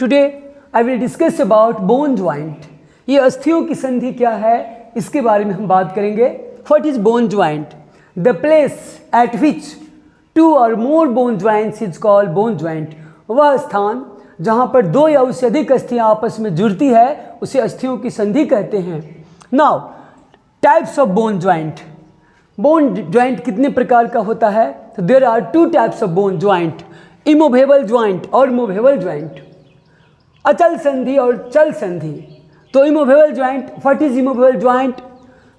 Today I will discuss about bone joint. ये अस्थियों की संधि क्या है इसके बारे में हम बात करेंगे। What is bone joint? The place at which two or more bone joints is called bone joint. वह स्थान जहाँ पर दो या उससे अधिक अस्थियाँ आपस में जुड़ती है उसे अस्थियों की संधि कहते हैं। Now types of bone joint. Bone joint कितने प्रकार का होता है? तो there are two types of bone joint, immovable joint और मूवेबल ज्वाइंट। अचल संधि और चल संधि। तो immovable joint, what is immovable joint?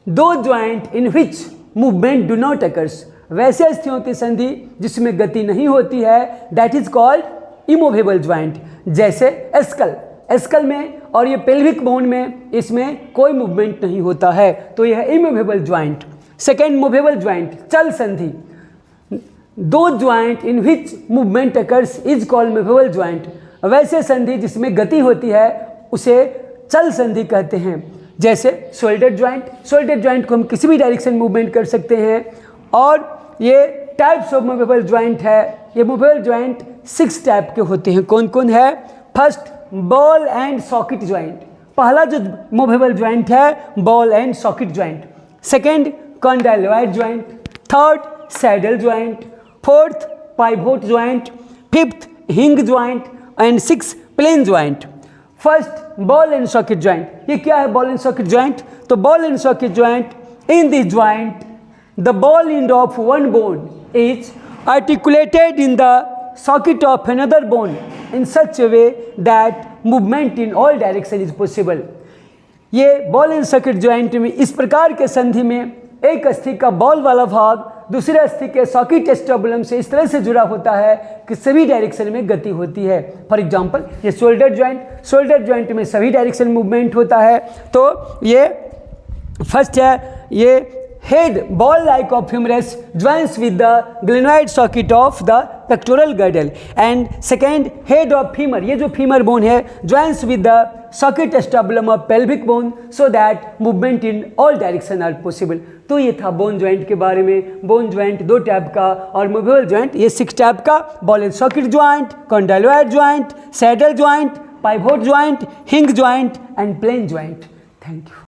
दो joint in which movement do not occurs. वैसे अस्थियों की संधि जिसमें गति नहीं होती है, that is called immovable joint. जैसे एस्कल, एस्कल में और ये पेल्विक बोन में इसमें कोई मूवमेंट नहीं होता है, तो यह immovable joint. Second movable joint, चल संधि। दो joint in which movement occurs is called movable joint. वैसे संधि जिसमें गति होती है उसे चल संधि कहते हैं। जैसे शोल्डर ज्वाइंट, शोल्डर ज्वाइंट को हम किसी भी डायरेक्शन मूवमेंट कर सकते हैं। और ये टाइप्स ऑफ मूवेबल ज्वाइंट है। ये मूवेबल ज्वाइंट 6 टाइप के होते हैं। कौन कौन है? First, ball and socket joint. पहला जो मूवेबल ज्वाइंट है ball and socket joint. Second, condyloid joint. Third, saddle joint. Fourth, pivot joint. Fifth, hinge joint and six, plane joint. First, ball and socket joint. ये क्या है ball and socket joint? तो ball and socket joint, in this joint the ball end of one bone is articulated in the socket of another bone in such a way that movement in all direction is possible। ये ball and socket joint में इस प्रकार के संधि में एक अस्थि का बॉल वाला भाग दूसरे अस्थि के सॉकेट एस्टेबुलम से इस तरह से जुड़ा होता है कि सभी डायरेक्शन में गति होती है। फॉर एग्जांपल ये शोल्डर ज्वाइंट, शोल्डर ज्वाइंट में सभी डायरेक्शन मूवमेंट होता है। तो ये फर्स्ट है, ये head ball like of humerus joins with the glenoid socket of the pectoral girdle, and second, head of femur, ये जो femur bone है joins with the socket acetabulum of pelvic bone so that movement in all direction are possible। तो ये था bone joint के बारे में। Bone joint 2 type का और मूवेबल ज्वाइंट ये 6 टाइप का, ball and socket joint, condyloid joint, saddle joint, pivot joint, hinge joint and plane joint. Thank you.